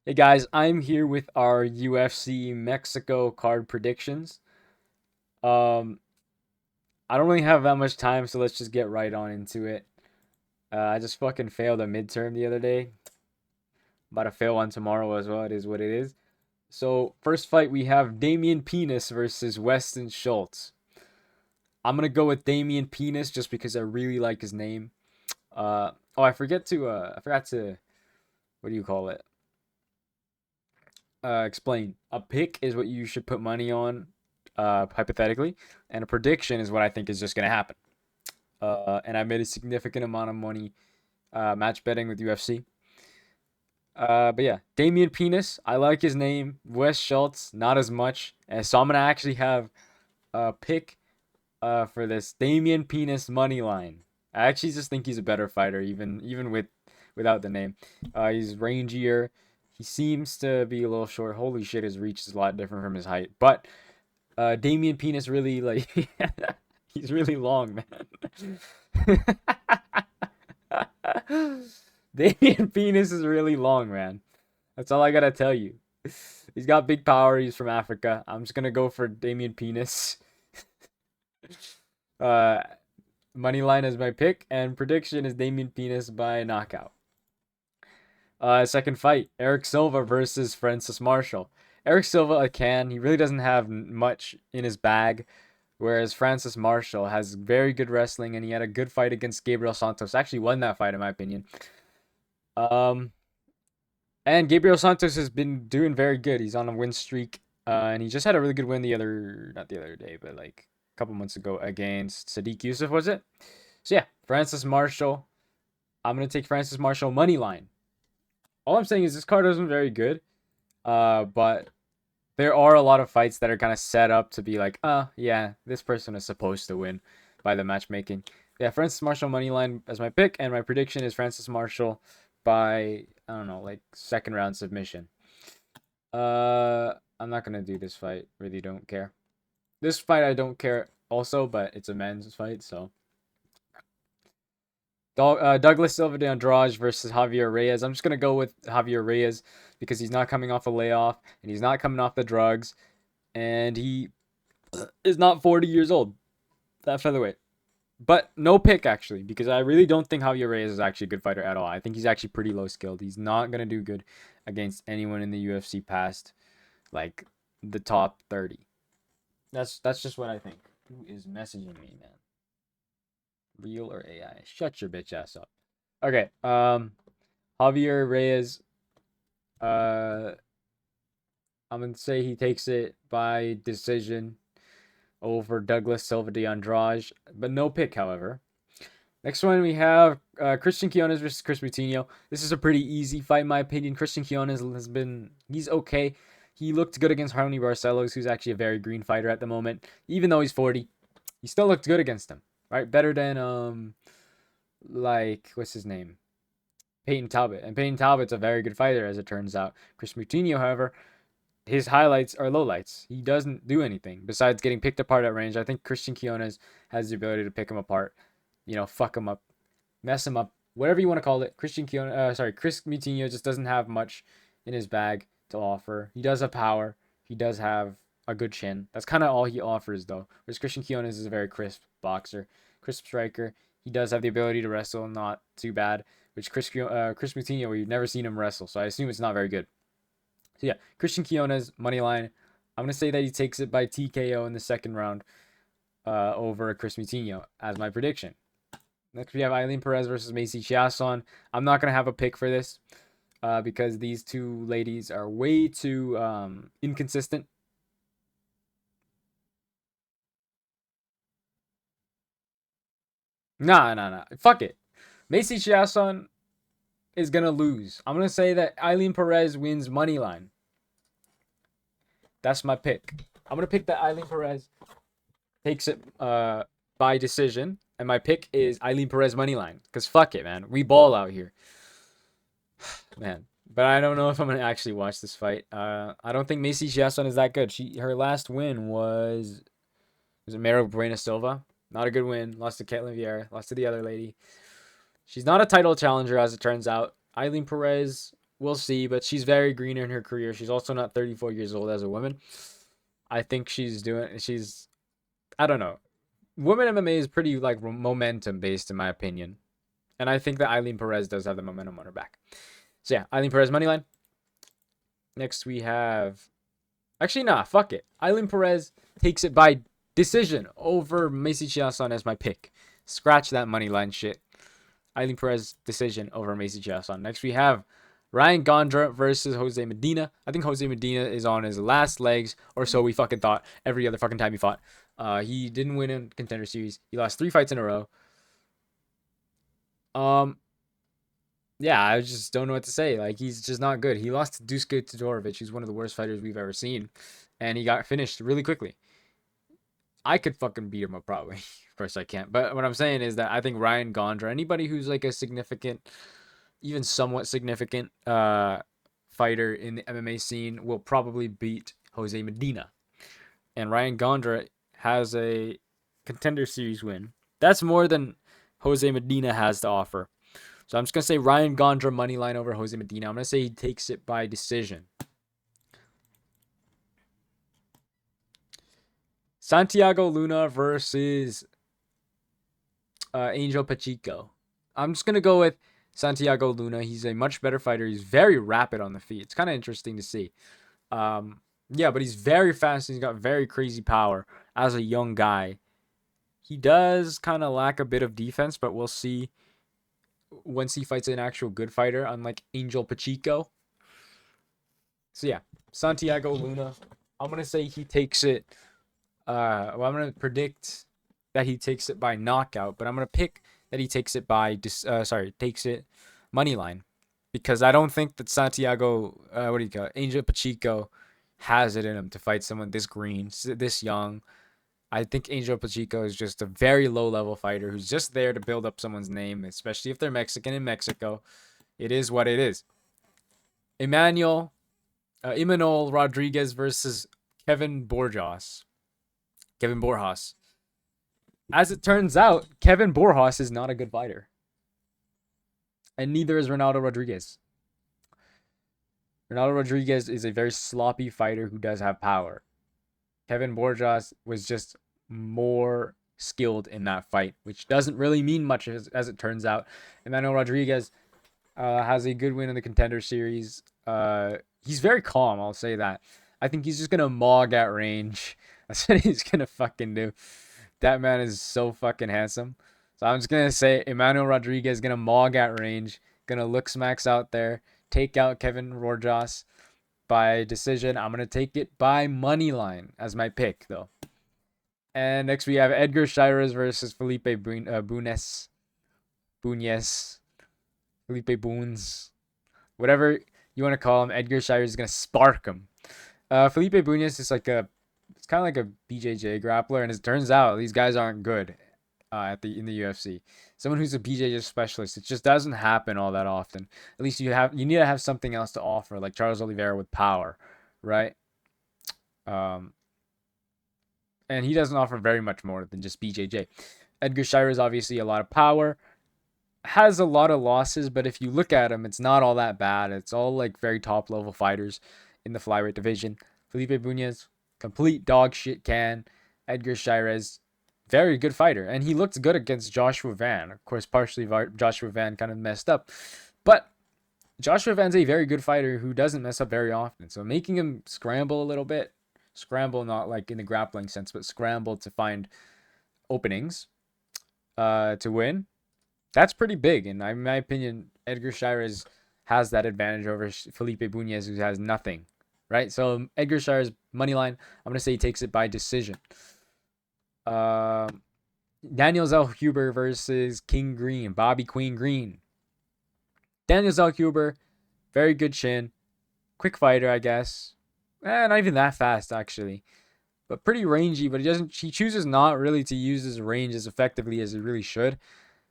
Hey guys, I'm here with our UFC Mexico card predictions. Um, I don't really have that much time, so let's just get right on into it. I just fucking failed a midterm the other day. About to fail one tomorrow as well. It is what it is. So first fight we have Damian Penis versus Weston Schultz. I'm gonna go with Damian Penis just because I really like his name. I forgot to what do you call it? Explain. A pick is what you should put money on, hypothetically, and a prediction is what I think is just gonna happen. And I made a significant amount of money match betting with UFC. But yeah, Damian Penis, I like his name. Wes Schultz, not as much. And so I'm gonna actually have a pick for this Damian Penis money line. I actually just think he's a better fighter, even without the name. He's rangier. He seems to be a little short. Holy shit, his reach is a lot different from his height. But Damian Penis really like he's really long, man. Damian Penis is really long, man. That's all I gotta tell you. He's got big power. He's from Africa. I'm just gonna go for Damian Penis. Uh, Money line is my pick, and prediction is Damian Penis by knockout. Second fight, Eric Silva versus Francis Marshall. Eric Silva can. He really doesn't have much in his bag, whereas Francis Marshall has very good wrestling, and he had a good fight against Gabriel Santos. Actually, won that fight in my opinion. Um, and Gabriel Santos has been doing very good. He's on a win streak, and he just had a really good win not the other day, but like a couple months ago against Sadiq Yusuf, was it? So yeah, Francis Marshall. I'm gonna take Francis Marshall money line. All I'm saying is this card isn't very good. But there are a lot of fights that are kind of set up to be like, yeah, this person is supposed to win by the matchmaking. Yeah, Francis Marshall money line as my pick, and my prediction is Francis Marshall by I don't know, like second round submission. I'm not gonna do this fight. Really don't care. This fight I don't care also, but it's a men's fight, so Douglas Silva de Andrade versus Javier Reyes. I'm just gonna go with Javier Reyes because he's not coming off a layoff and he's not coming off the drugs and he is not 40 years old. That featherweight. But no pick actually because I really don't think Javier Reyes is actually a good fighter at all. I think he's actually pretty low skilled. He's not gonna do good against anyone in the UFC past like the top 30. That's just what I think. Who is messaging me, man? Real or AI? Shut your bitch ass up. Okay. Javier Reyes. Uh, I'm gonna say he takes it by decision over Douglas Silva de Andrade, but no pick, however. Next one we have Christian Quiones versus Chris Moutinho. This is a pretty easy fight, in my opinion. Christian Quiones he's okay. He looked good against Harley Barcelos, who's actually a very green fighter at the moment. Even though he's 40, he still looked good against him, right? Better than like what's his name? Peyton Talbot. And Peyton Talbot's a very good fighter, as it turns out. Chris Moutinho, however, his highlights are lowlights. He doesn't do anything besides getting picked apart at range. I think Christian Quiones has the ability to pick him apart, fuck him up, mess him up, whatever you want to call it. Chris Moutinho just doesn't have much in his bag to offer. He does have power. He does have a good chin. That's kind of all he offers, though. Whereas Christian Quiones is a very crisp boxer, crisp striker. He does have the ability to wrestle, not too bad. Which Chris Moutinho, we've never seen him wrestle, so I assume it's not very good. So yeah, Christian Quiones money line. I'm gonna say that he takes it by TKO in the second round over Chris Moutinho as my prediction. Next we have Eileen Perez versus Macy Chiasson. I'm not gonna have a pick for this because these two ladies are way too inconsistent. Nah. Fuck it. Macy Chiasson is gonna lose. I'm gonna say that Eileen Perez wins money line. That's my pick. I'm gonna pick that Eileen Perez takes it by decision, and my pick is Eileen Perez money line. Cause fuck it, man, we ball out here, man. But I don't know if I'm gonna actually watch this fight. I don't think Macy Chiasson is that good. Her last win was it Mara Buena Silva? Not a good win. Lost to Caitlin Vieira. Lost to the other lady. She's not a title challenger, as it turns out. Eileen Perez. we'll see. But she's very green in her career. She's also not 34 years old as a woman. I think she's I don't know. Women MMA is pretty like momentum based in my opinion, and I think that Eileen Perez does have the momentum on her back. So yeah, Eileen Perez money line. Next we have, actually nah, fuck it. Eileen Perez takes it by decision over Macy Chiasson as my pick. Scratch that money line shit. Eileen Perez decision over Macy Chiasson. Next we have Ryan Gondra versus Jose Medina. I think Jose Medina is on his last legs, or so we fucking thought every other fucking time he fought. He didn't win in Contender Series. He lost 3 fights in a row. Yeah, I just don't know what to say. Like, he's just not good. He lost to Dusko Todorovic, who's one of the worst fighters we've ever seen, and he got finished really quickly. I could fucking beat him up probably. Of course I can't. But what I'm saying is that I think Ryan Gondra, anybody who's like a significant, even somewhat significant fighter in the MMA scene, will probably beat Jose Medina. And Ryan Gondra has a Contender Series win. That's more than Jose Medina has to offer. So I'm just going to say Ryan Gondra money line over Jose Medina. I'm going to say he takes it by decision. Santiago Luna versus Angel Pacheco. I'm just going to go with Santiago Luna. He's a much better fighter. He's very rapid on the feet. It's kind of interesting to see. Yeah, but he's very fast. He's got very crazy power as a young guy. He does kind of lack a bit of defense, but we'll see once he fights an actual good fighter, unlike Angel Pacheco. So yeah, Santiago Luna. I'm gonna say he takes it. I'm gonna predict that he takes it by knockout, but I'm gonna pick that he takes it by takes it money line, because I don't think that Santiago, Angel Pacheco, has it in him to fight someone this green, this young. I think Angel Pacheco is just a very low-level fighter who's just there to build up someone's name, especially if they're Mexican in Mexico. It is what it is. Emmanuel Rodriguez versus Kevin Borjas. Kevin Borjas. As it turns out, Kevin Borjas is not a good fighter. And neither is Ronaldo Rodriguez. Ronaldo Rodriguez is a very sloppy fighter who does have power. Kevin Borjas was just more skilled in that fight, which doesn't really mean much as it turns out. Emmanuel Rodriguez has a good win in the Contender Series. He's very calm, I'll say that. I think he's just going to mog at range. That's what he's going to fucking do. That man is so fucking handsome. So I'm just going to say Emmanuel Rodriguez is going to mog at range, going to look smacks out there, take out Kevin Borjas by decision. I'm going to take it by money line as my pick, though. And next we have Edgar Chairez versus Felipe Bunes. Felipe Bunes. Whatever you want to call him, Edgar Chairez is going to spark him. Felipe Bunes is it's kind of like a BJJ grappler, and it turns out these guys aren't good in the UFC. Someone who's a BJJ specialist, it just doesn't happen all that often. At least you need to have something else to offer, like Charles Oliveira with power, right? And he doesn't offer very much more than just BJJ. Edgar Chairez is obviously a lot of power, has a lot of losses, but if you look at him, it's not all that bad. It's all like very top level fighters in the flyweight division. Felipe Bunes, complete dog shit can. Edgar Chairez, very good fighter, and he looked good against Joshua Van. Of course, partially Joshua Van kind of messed up, but Joshua Van's a very good fighter who doesn't mess up very often. So making him scramble a little bit, scramble not like in the grappling sense, but scramble to find openings to win, that's pretty big. And in my opinion, Edgar Chairez has that advantage over Felipe Bunes, who has nothing, right? So Edgar Chairez money line, I'm gonna say he takes it by decision. Daniel Zellhuber versus King Green, Bobby Queen Green. Daniel Zellhuber, very good chin, quick fighter, I guess. Not even that fast actually, but pretty rangy. But he chooses not really to use his range as effectively as he really should.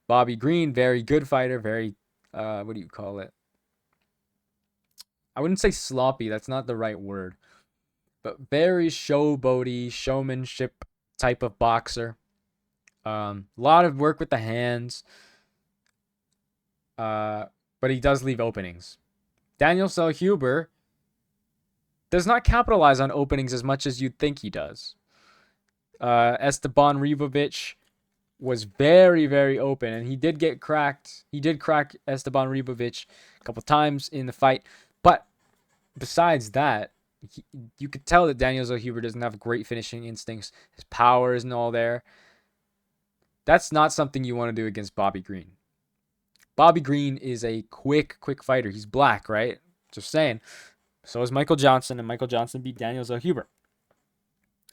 Bobby Green, very good fighter, very what do you call it? I wouldn't say sloppy, that's not the right word, but very showboaty, showmanship type of boxer. A lot of work with the hands, but he does leave openings. Daniel Huber does not capitalize on openings as much as you'd think he does. Esteban Ribovic was very, very open, and he did get cracked. He did crack Esteban Ribovic a couple times in the fight, but besides that, you could tell that Daniel Huber doesn't have great finishing instincts. His power isn't all there. That's not something you want to do against Bobby Green. Bobby Green is a quick fighter. He's black, right? Just saying. So is Michael Johnson, and Michael Johnson beat Daniel Huber.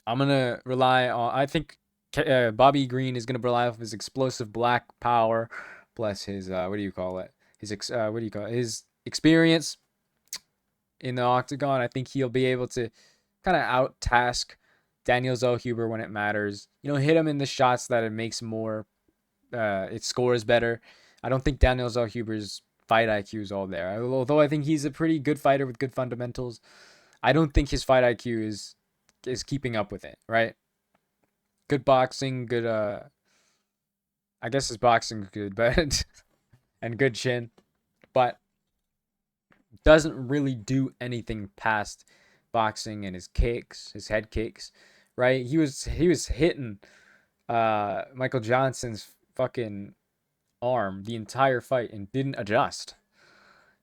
I'm going to rely on, I think Bobby Green is going to rely on his explosive black power, plus his, his experience in the octagon. I think he'll be able to kind of out-task Daniel Huber when it matters. Hit him in the shots that it makes more, it scores better. I don't think Daniel Huber's fight IQ is all there. Although I think he's a pretty good fighter with good fundamentals, I don't think his fight IQ is keeping up with it, right? Good boxing, good I guess his boxing's good, but and good chin, but doesn't really do anything past boxing and his kicks, his head kicks, right? He was hitting Michael Johnson's fucking arm the entire fight and didn't adjust.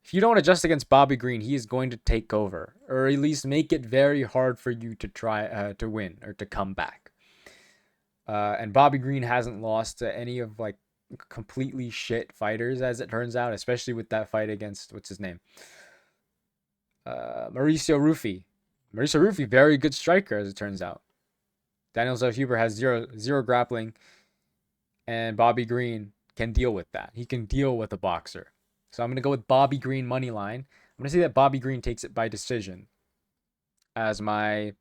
If you don't adjust against Bobby Green, he is going to take over, or at least make it very hard for you to try to win or to come back. And Bobby Green hasn't lost to any of like completely shit fighters, as it turns out, especially with that fight against what's his name, Mauricio Rufy. Mauricio Rufy, very good striker, as it turns out. Daniel Huber has zero grappling, and Bobby Green can deal with that. He can deal with a boxer. So I'm going to go with Bobby Green money line. I'm going to say that Bobby Green takes it by decision as my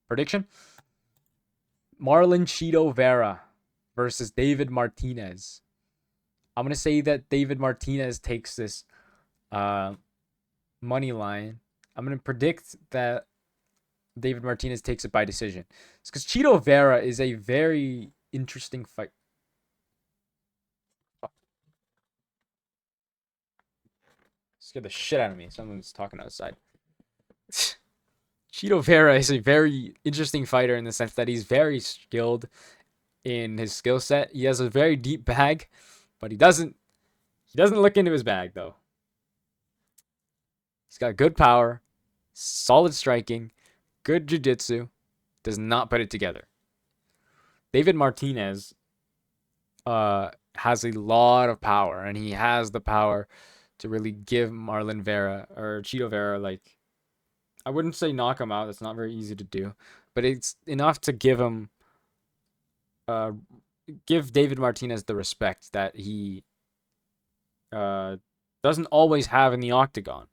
prediction. Marlon Chito Vera versus David Martinez. I'm going to say that David Martinez takes this money line. I'm going to predict that David Martinez takes it by decision. It's because Chito Vera is a very interesting fight. Scared the shit out of me. Someone's talking outside. Chito Vera is a very interesting fighter in the sense that he's very skilled in his skill set. He has a very deep bag, but he doesn't look into his bag though. He's got good power, solid striking, good jiu-jitsu, does not put it together. David Martinez has a lot of power, and he has the power to really give Marlon Vera or Chito Vera, like, I wouldn't say knock him out. That's not very easy to do, but it's enough to give him, give David Martinez the respect that he doesn't always have in the octagon,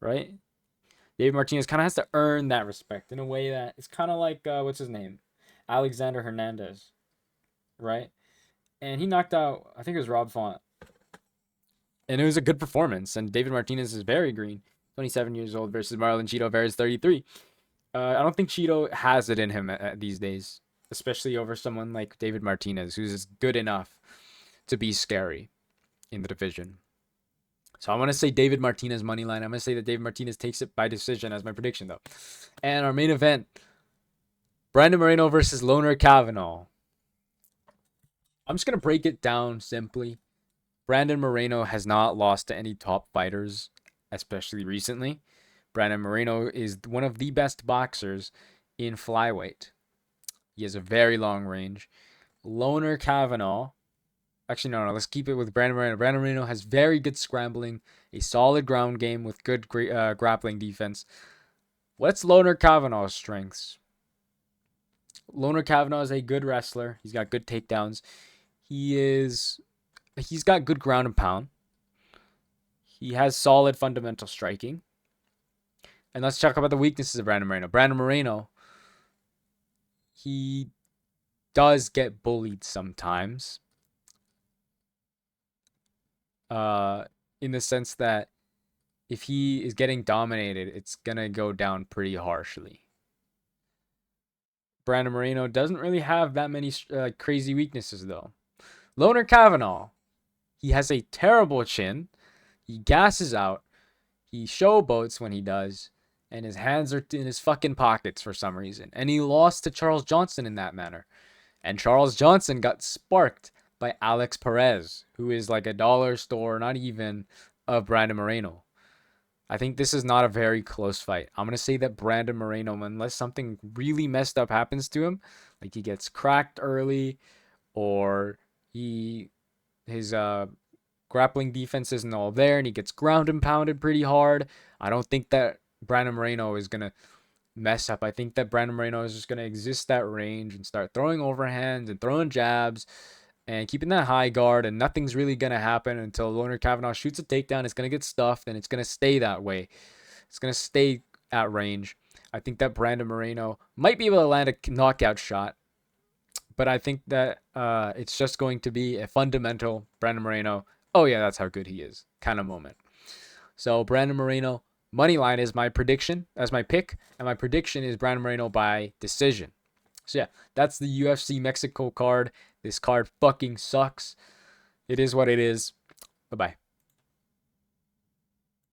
right? David Martinez kind of has to earn that respect in a way that it's kind of like, what's his name? Alexander Hernandez, right? And he knocked out, I think it was Rob Font. And it was a good performance. And David Martinez is very green. 27 years old versus Marlon Chito Vera is 33. I don't think Chito has it in him these days, especially over someone like David Martinez, who's good enough to be scary in the division. So I want to say David Martinez money line. I'm going to say that David Martinez takes it by decision as my prediction, though. And our main event, Brandon Moreno versus Loner Kavanaugh. I'm just going to break it down simply. Brandon Moreno has not lost to any top fighters, especially recently. Brandon Moreno is one of the best boxers in flyweight. He has a very long range. Loner Kavanaugh, actually, no, let's keep it with Brandon Moreno. Brandon Moreno has very good scrambling, a solid ground game with good grappling defense. What's Loner Kavanaugh's strengths? Loner Kavanaugh is a good wrestler. He's got good takedowns. He's got good ground and pound. He has solid fundamental striking. And let's talk about the weaknesses of Brandon Moreno. Brandon Moreno, he does get bullied sometimes. In the sense that if he is getting dominated, it's going to go down pretty harshly. Brandon Moreno doesn't really have that many crazy weaknesses, though. Loner Kavanaugh, he has a terrible chin. He gasses out. He showboats when he does, and his hands are in his fucking pockets for some reason. And he lost to Charles Johnson in that manner. And Charles Johnson got sparked by Alex Perez, who is like a dollar store, not even, of Brandon Moreno. I think this is not a very close fight. I'm going to say that Brandon Moreno, unless something really messed up happens to him, like he gets cracked early or he his grappling defense isn't all there and he gets ground and pounded pretty hard, I don't think that Brandon Moreno is going to mess up. I think that Brandon Moreno is just going to exist that range and start throwing overhands and throwing jabs and keeping that high guard, and nothing's really going to happen until Leonard Kavanaugh shoots a takedown. It's going to get stuffed, and it's going to stay that way. It's going to stay at range. I think that Brandon Moreno might be able to land a knockout shot, but I think that it's just going to be a fundamental Brandon Moreno, oh yeah, that's how good he is kind of moment. So Brandon Moreno, money line is my prediction, as my pick, and my prediction is Brandon Moreno by decision. So yeah, that's the UFC Mexico card. This card fucking sucks. It is what it is. Bye-bye.